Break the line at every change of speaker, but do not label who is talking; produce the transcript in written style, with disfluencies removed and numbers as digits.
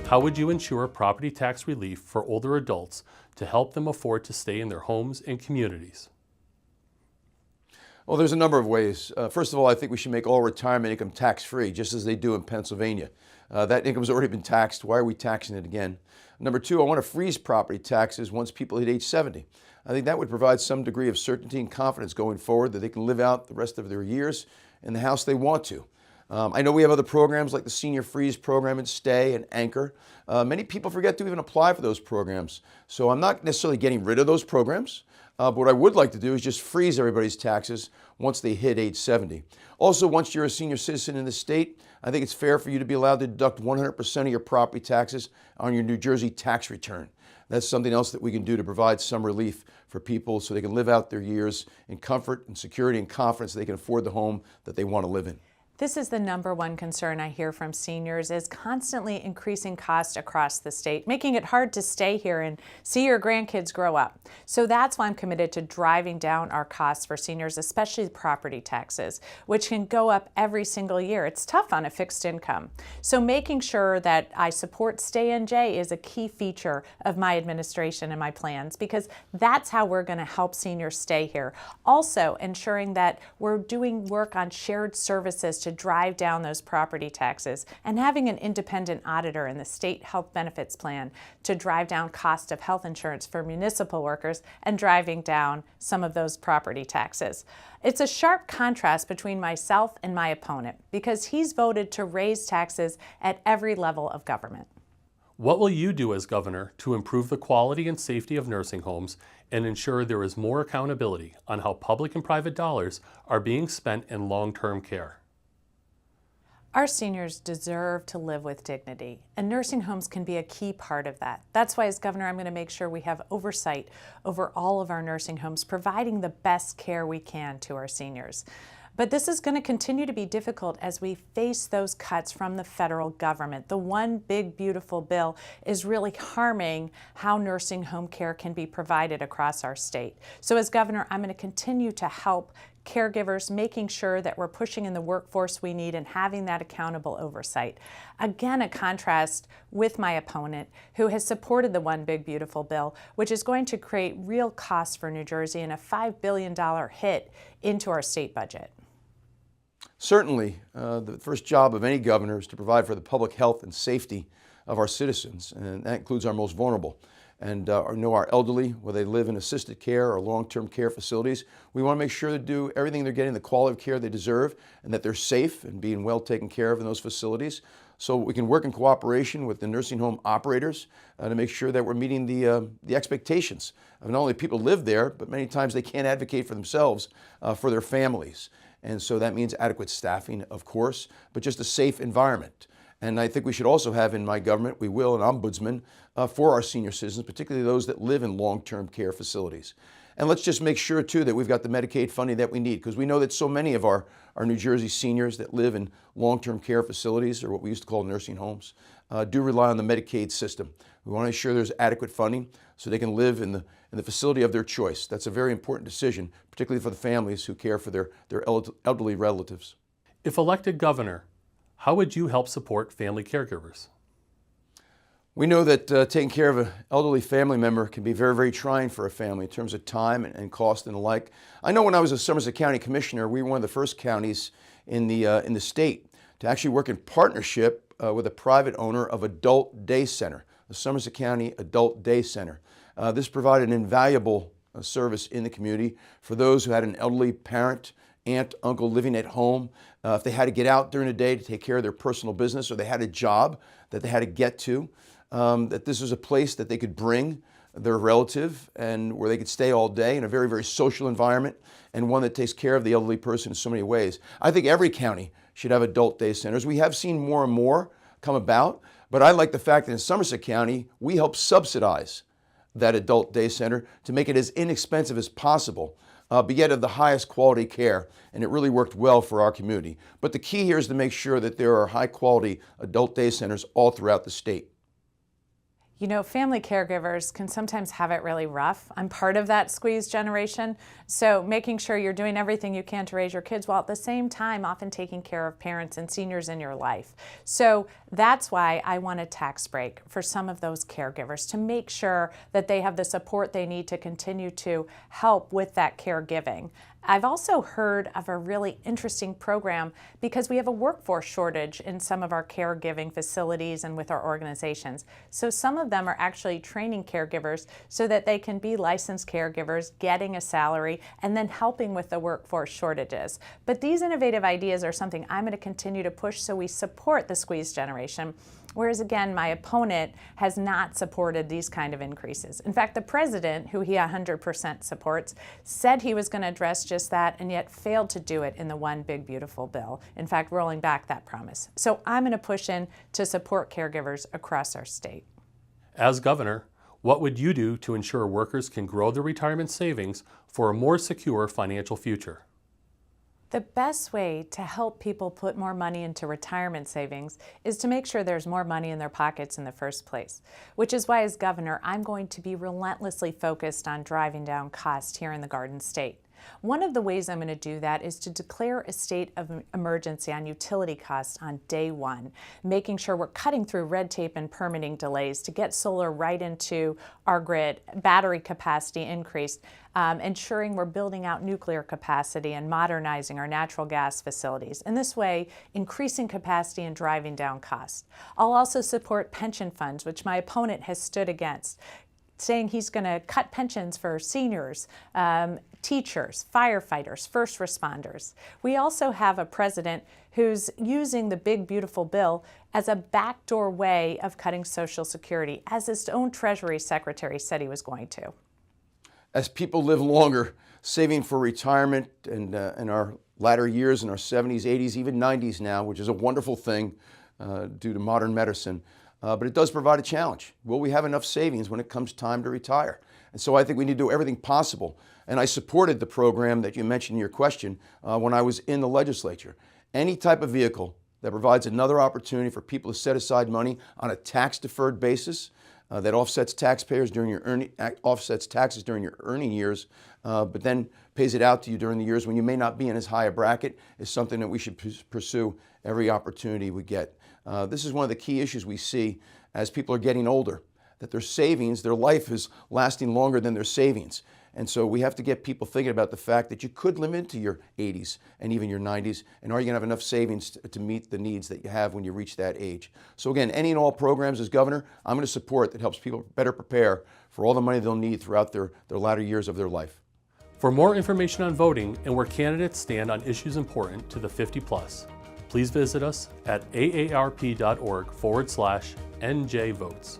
How would you ensure property tax relief for older adults to help them afford to stay in their homes and communities?
Well, there's a number of ways. First of all, I think we should make all retirement income tax-free, just as they do in Pennsylvania. That income's already been taxed. Why are we taxing it again? Number two, I want to freeze property taxes once people hit age 70. I think that would provide some degree of certainty and confidence going forward that they can live out the rest of their years in the house they want to. I know we have other programs like the Senior Freeze Program and Stay and Anchor. Many people forget to even apply for those programs. So I'm not necessarily getting rid of those programs. But what I would like to do is just freeze everybody's taxes once they hit age 70. Also, once you're a senior citizen in the state, I think it's fair for you to be allowed to deduct 100% of your property taxes on your New Jersey tax return. That's something else that we can do to provide some relief for people so they can live out their years in comfort and security and confidence so they can afford the home that they want to live in.
This is the #1 concern I hear from seniors is constantly increasing costs across the state, making it hard to stay here and see your grandkids grow up. So that's why I'm committed to driving down our costs for seniors, especially property taxes, which can go up every single year. It's tough on a fixed income. So making sure that I support Stay NJ is a key feature of my administration and my plans, because that's how we're going to help seniors stay here. Also ensuring that we're doing work on shared services to drive down those property taxes, and having an independent auditor in the state health benefits plan to drive down cost of health insurance for municipal workers and driving down some of those property taxes. It's a sharp contrast between myself and my opponent because he's voted to raise taxes at every level of government.
What will you do as governor to improve the quality and safety of nursing homes and ensure there is more accountability on how public and private dollars are being spent in long-term care?
Our seniors deserve to live with dignity, and nursing homes can be a key part of that. That's why, as governor, I'm going to make sure we have oversight over all of our nursing homes, providing the best care we can to our seniors. But this is going to continue to be difficult as we face those cuts from the federal government. The one big, beautiful bill is really harming how nursing home care can be provided across our state. So as governor, I'm going to continue to help caregivers, making sure that we're pushing in the workforce we need and having that accountable oversight. Again, a contrast with my opponent, who has supported the One Big Beautiful Bill, which is going to create real costs for New Jersey and a $5 billion hit into our state budget.
Certainly, the first job of any governor is to provide for the public health and safety of our citizens, and that includes our most vulnerable. And our elderly, whether they live in assisted care or long-term care facilities, we want to make sure they do everything they're getting, the quality of care they deserve, and that they're safe and being well taken care of in those facilities. So we can work in cooperation with the nursing home operators to make sure that we're meeting the expectations of not only people who live there, but many times they can't advocate for themselves, for their families. And so that means adequate staffing, of course, but just a safe environment. And I think we should also have in my government, we will, an ombudsman for our senior citizens, particularly those that live in long-term care facilities. And let's just make sure, too, that we've got the Medicaid funding that we need, because we know that so many of our New Jersey seniors that live in long-term care facilities, or what we used to call nursing homes, do rely on the Medicaid system. We want to ensure there's adequate funding so they can live in the facility of their choice. That's a very important decision, particularly for the families who care for their elderly relatives.
If elected governor, how would you help support family caregivers?
We know that taking care of an elderly family member can be very, very trying for a family in terms of time and cost and the like. I know when I was a Somerset County Commissioner, we were one of the first counties in the state to actually work in partnership with a private owner of adult day center, the Somerset County Adult Day Center. This provided an invaluable service in the community for those who had an elderly parent, aunt, uncle living at home. If they had to get out during the day to take care of their personal business, or they had a job that they had to get to, that this was a place that they could bring their relative and where they could stay all day in a very, very social environment, and one that takes care of the elderly person in so many ways. I think every county should have adult day centers. We have seen more and more come about, but I like the fact that in Somerset County, we help subsidize that adult day center to make it as inexpensive as possible, but yet of the highest quality care, and it really worked well for our community. But the key here is to make sure that there are high quality adult day centers all throughout the state.
You know, family caregivers can sometimes have it really rough. I'm part of that squeeze generation. So making sure you're doing everything you can to raise your kids while at the same time often taking care of parents and seniors in your life. So that's why I want a tax break for some of those caregivers to make sure that they have the support they need to continue to help with that caregiving. I've also heard of a really interesting program because we have a workforce shortage in some of our caregiving facilities and with our organizations. So some of them are actually training caregivers so that they can be licensed caregivers, getting a salary, and then helping with the workforce shortages. But these innovative ideas are something I'm going to continue to push so we support the squeeze generation. Whereas again, my opponent has not supported these kind of increases. In fact, the president, who he 100% supports, said he was going to address just that and yet failed to do it in the One Big Beautiful Bill. In fact, rolling back that promise. So I'm going to push in to support caregivers across our state.
As governor, what would you do to ensure workers can grow their retirement savings for a more secure financial future?
The best way to help people put more money into retirement savings is to make sure there's more money in their pockets in the first place, which is why as governor, I'm going to be relentlessly focused on driving down costs here in the Garden State. One of the ways I'm going to do that is to declare a state of emergency on utility costs on day one, making sure we're cutting through red tape and permitting delays to get solar right into our grid, battery capacity increased, ensuring we're building out nuclear capacity and modernizing our natural gas facilities. In this way, increasing capacity and driving down costs. I'll also support pension funds, which my opponent has stood against, saying he's going to cut pensions for seniors, teachers, firefighters, first responders. We also have a president who's using the Big Beautiful Bill as a backdoor way of cutting Social Security, as his own Treasury Secretary said he was going to.
As people live longer, saving for retirement and in our latter years, in our 70s, 80s, even 90s now, which is a wonderful thing due to modern medicine, but it does provide a challenge. Will we have enough savings when it comes time to retire? And so I think we need to do everything possible. And I supported the program that you mentioned in your question when I was in the legislature. Any type of vehicle that provides another opportunity for people to set aside money on a tax-deferred basis that offsets taxes during your earning years, but then pays it out to you during the years when you may not be in as high a bracket is something that we should pursue every opportunity we get. This is one of the key issues we see as people are getting older, that their savings, their life is lasting longer than their savings. And so we have to get people thinking about the fact that you could live into your 80s and even your 90s, and are you going to have enough savings to meet the needs that you have when you reach that age? So again, any and all programs as governor, I'm going to support that helps people better prepare for all the money they'll need throughout their latter years of their life.
For more information on voting and where candidates stand on issues important to the 50 plus, please visit us at aarp.org/NJ votes.